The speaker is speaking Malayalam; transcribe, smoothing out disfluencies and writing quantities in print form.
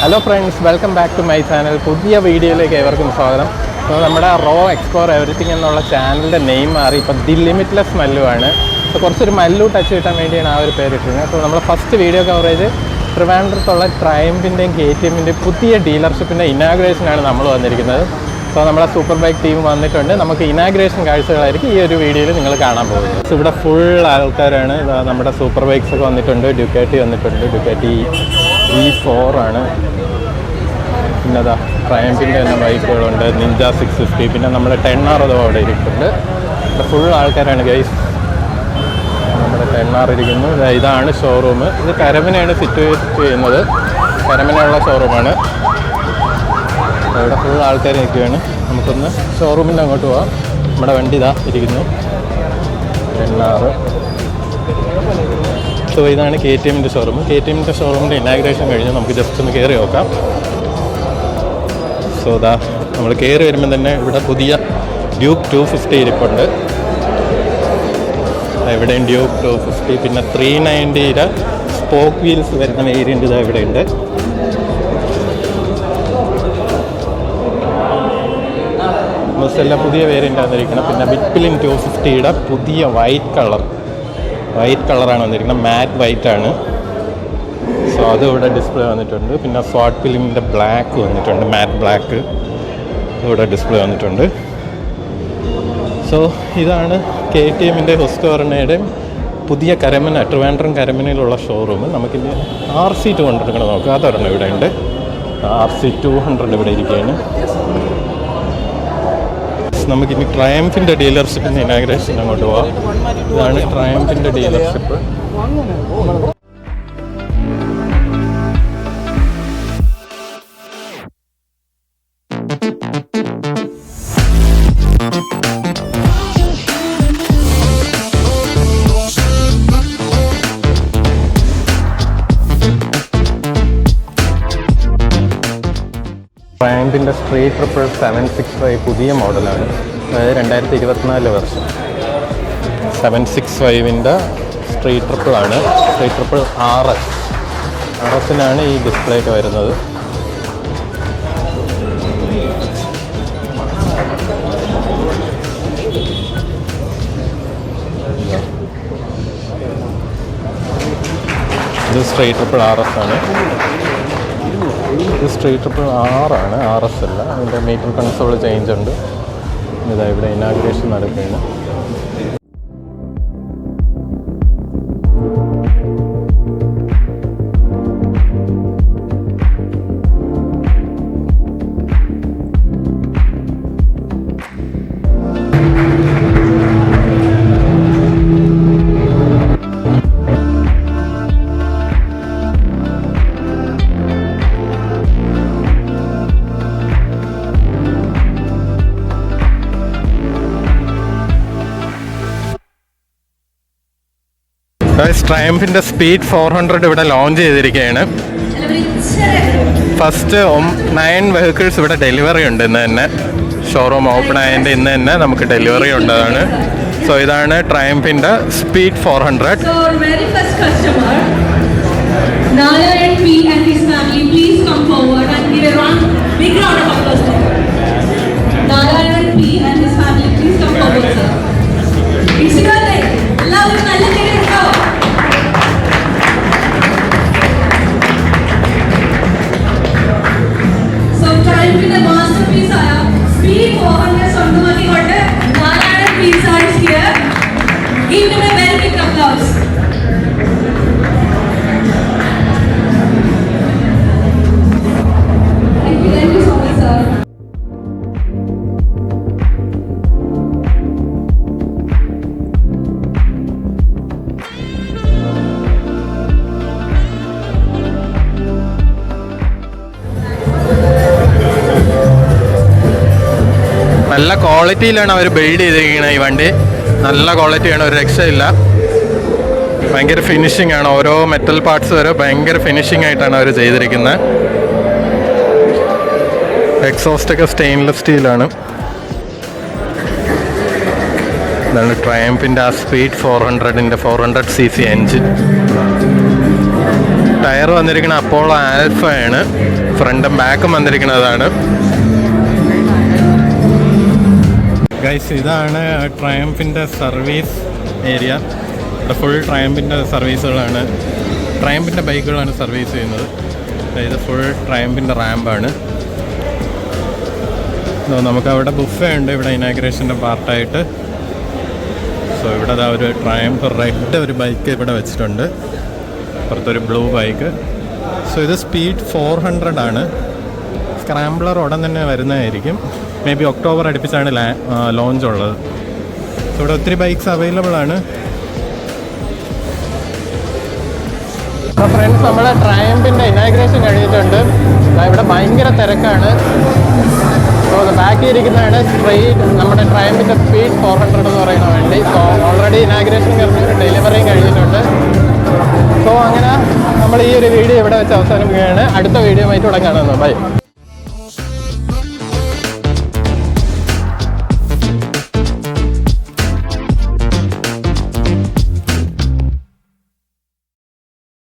Hello friends, welcome back to my channel. പുതിയ വീഡിയോയിലേക്ക് ഏവർക്കും സ്വാഗതം. അപ്പോൾ നമ്മുടെ റോ എക്സ്പ്ലോർ എവറിത്തിങ് എന്നുള്ള ചാനലിൻ്റെ നെയിം മാറി ഇപ്പോൾ ദി ലിമിറ്റ്ലെസ് മല്ലു ആണ്. അപ്പോൾ കുറച്ചൊരു മല്ലു ടച്ച് കിട്ടാൻ വേണ്ടിയാണ് ആ ഒരു പേരിട്ടിരുന്നത്. അപ്പോൾ നമ്മൾ ഫസ്റ്റ് വീഡിയോ കവറേജ് ട്രിവാൻഡ്രത്തുള്ള ട്രയംഫിൻ്റെയും KTMൻ്റെയും പുതിയ ഡീലർഷിപ്പിൻ്റെ ഇനാഗ്രേഷനാണ് നമ്മൾ വന്നിരിക്കുന്നത്. അപ്പോൾ നമ്മളെ സൂപ്പർ ബൈക്ക് ടീം വന്നിട്ടുണ്ട്. നമുക്ക് ഇനാഗ്രേഷൻ കാഴ്ചകളായിരിക്കും ഈ ഒരു വീഡിയോയിൽ നിങ്ങൾ കാണാൻ പോകുന്നത്. സോ ഇവിടെ ഫുൾ ആൾക്കാരാണ്. നമ്മുടെ സൂപ്പർ ബൈക്സ് ഒക്കെ വന്നിട്ടുണ്ട്. ഡ്യൂക്കാറ്റി വന്നിട്ടുണ്ട്. ഡ്യൂക്കാറ്റി V4 ആണ്. പിന്നെ അതാ ട്രയംഫിൻ്റെ തന്നെ ബൈക്കുകളുണ്ട്. നിഞ്ച 650. പിന്നെ നമ്മുടെ 10R അതോ അവിടെ ഇരിക്കുന്നുണ്ട്. ഇവിടെ ഫുൾ ആൾക്കാരാണ് ഗൈസ്. നമ്മുടെ 10R ഇരിക്കുന്നു. ഇതാണ് ഷോറൂം. ഇത് കരമനയാണ് സിറ്റുവേറ്റ് ചെയ്യുന്നത്. കരമനയുള്ള ഷോറൂമാണ്. ഇവിടെ ഫുൾ ആൾക്കാർ നിൽക്കുകയാണ്. നമുക്കൊന്ന് ഷോറൂമിൻ്റെ അങ്ങോട്ട് പോവാം. നമ്മുടെ വണ്ടി ഇതാ ഇരിക്കുന്നു. 10R. സോ ഇതാണ് KTMൻ്റെ ഷോറൂം. KTMൻ്റെ ഷോറൂമിൻ്റെ ഇനാഗ്രേഷൻ കഴിഞ്ഞ് നമുക്ക് ജസ്റ്റ് ഒന്ന് കയറി നോക്കാം. സോ ഇതാ നമ്മൾ കയറി വരുമ്പോൾ തന്നെ ഇവിടെ പുതിയ ഡ്യൂക്ക് 250 ഇരിപ്പുണ്ട്. ഇവിടെയും ഡ്യൂക്ക് 250. പിന്നെ 390യുടെ സ്പോക്ക് വീൽസ് വരുന്ന വേരിയൻ്റ് ഇതാ ഇവിടെയുണ്ട്. എല്ലാം പുതിയ വേരിയൻ്റ് വന്നിരിക്കണം. പിന്നെ ബിറ്റ്പിലിൻ 250യുടെ പുതിയ വൈറ്റ് കളറാണ് വന്നിരിക്കുന്നത്. മാറ്റ് വൈറ്റ് ആണ്. സോ അത് ഇവിടെ ഡിസ്പ്ലേ വന്നിട്ടുണ്ട്. പിന്നെ സ്വാട്ട് ഫിലിമിൻ്റെ ബ്ലാക്ക് വന്നിട്ടുണ്ട്. മാറ്റ് ബ്ലാക്ക് ഇവിടെ ഡിസ്പ്ലേ വന്നിട്ടുണ്ട്. സോ ഇതാണ് KTMൻ്റെ ഹുസ്കോർണയുടെയും പുതിയ ട്രിവാൻഡ്രം കരമനയിലുള്ള ഷോറൂം. നമുക്കിനി RC200 നോക്കാം. അതൊരെണ്ണം ഇവിടെ ഉണ്ട്. RC200 ഇവിടെ ഇരിക്കുകയാണ്. നമുക്കിനി ട്രയംഫിൻ്റെ ഡീലർഷിപ്പിൻ്റെ ഇനാഗ്രേഷൻ അങ്ങോട്ട് പോവാം. ഇതാണ് ട്രയംഫിൻ്റെ ഡീലർഷിപ്പ്. ട്രയംഫിൻ്റെ സ്ട്രീറ്റ് ട്രിപ്പിൾ 765 പുതിയ മോഡലാണ്. അതായത് 2024 വർഷം 765ൻ്റെ സ്ട്രീറ്റ് ട്രിപ്പിളാണ്. സ്ട്രീറ്റ് ട്രിപ്പിൾ RSനാണ് ഈ ഡിസ്പ്ലേ ഒക്കെ വരുന്നത്. ഇത് സ്ട്രീറ്റ് ട്രിപ്പിൾ RS ആണ്. ഇത് സ്ട്രീറ്റ് ട്രിപ്പിൾ R ആണ്, RS അല്ല. അതിൻ്റെ മീറ്റർ കൺസോൾ ചേഞ്ച് ഉണ്ട്. ഇതാ ഇവിടെ ഇനാഗ്രേഷൻ നടക്കുകയാണ്. ട്രയംഫിൻ്റെ സ്പീഡ് 400 ഇവിടെ ലോഞ്ച് ചെയ്തിരിക്കുകയാണ്. ഫസ്റ്റ് 9 വെഹിക്കിൾസ് ഇവിടെ ഡെലിവറി ഉണ്ട്. ഇന്ന് തന്നെ ഷോറൂം ഓപ്പൺ ആയതിൻ്റെ ഇന്ന് തന്നെ നമുക്ക് ഡെലിവറി ഉണ്ടതാണ്. സോ ഇതാണ് ട്രയംഫിൻ്റെ സ്പീഡ് 400. നല്ല ക്വാളിറ്റിയിലാണ് അവർ ബിൽഡ് ചെയ്തിരിക്കുന്നത്. ഈ വണ്ടി നല്ല ക്വാളിറ്റിയാണ്, ഒരു രക്ഷയില്ല. ഭയങ്കര ഫിനിഷിംഗ് ആണ്. ഓരോ മെറ്റൽ പാർട്സ് വരെ ഭയങ്കര ഫിനിഷിംഗ് ആയിട്ടാണ് അവർ ചെയ്തിരിക്കുന്നത്. എക്സോസ്റ്റൊക്കെ സ്റ്റെയിൻലെസ് സ്റ്റീലാണ്. ഇതാണ് ട്രയംഫിൻ്റെ ആ സ്പീഡ് 400ൻ്റെ 400cc എൻജിൻ. ടയർ ടയർ വന്നിരിക്കുന്ന അപ്പോളോ ആൽഫയാണ്. ഫ്രണ്ടും ബാക്കും വന്നിരിക്കുന്നതാണ്. ഗൈസ്, ഇതാണ് ട്രയംഫിൻ്റെ സർവീസ് ഏരിയ. ഇവിടെ ഫുൾ ട്രയംഫിൻ്റെ സർവീസുകളാണ്, ട്രയംഫിൻ്റെ ബൈക്കുകളാണ് സർവീസ് ചെയ്യുന്നത്. ഇത് ഫുൾ ട്രയംഫിൻ്റെ റാമ്പാണ്. നമുക്കവിടെ ബുഫേ ഉണ്ട് ഇവിടെ ഇനാഗ്രേഷൻ്റെ പാർട്ടായിട്ട്. സോ ഇവിടെ ഒരു ട്രയംഫ് റെഡ് ഒരു ബൈക്ക് ഇവിടെ വെച്ചിട്ടുണ്ട്, പുറത്തൊരു ബ്ലൂ ബൈക്ക്. സോ ഇത് സ്പീഡ് 400 ആണ്. സ്ക്രാംബ്ലർ ഉടൻ തന്നെ വരുന്നതായിരിക്കും. മേ ബി ഒക്ടോബർ അടുപ്പിച്ചാണ് ലോഞ്ച് ഉള്ളത്. സോ ഇവിടെ ഒത്തിരി ബൈക്സ് അവൈലബിൾ ആണ്. അപ്പോൾ ഫ്രണ്ട്സ്, നമ്മുടെ ട്രയംഫിൻ്റെ ഇനാഗ്രേഷൻ കഴിഞ്ഞിട്ടുണ്ട്. ഇവിടെ ഭയങ്കര തിരക്കാണ്. സോ ബാക്കി ഇരിക്കുന്നതാണ് സ്ട്രെയിറ്റ് നമ്മുടെ ട്രയംഫിൻ്റെ സ്പീഡ് 400 എന്ന് പറയുന്ന വണ്ടി. സോ ഓൾറെഡി ഇനാഗ്രേഷൻ കഴിഞ്ഞു, ഡെലിവറിയും കഴിഞ്ഞിട്ടുണ്ട്. സോ അങ്ങനെ നമ്മൾ ഈ ഒരു വീഡിയോ ഇവിടെ വെച്ച് അവസാനിക്കുകയാണ്. അടുത്ത വീഡിയോ ആയിട്ട് ഉടൻ കാണുന്നു. ബൈ.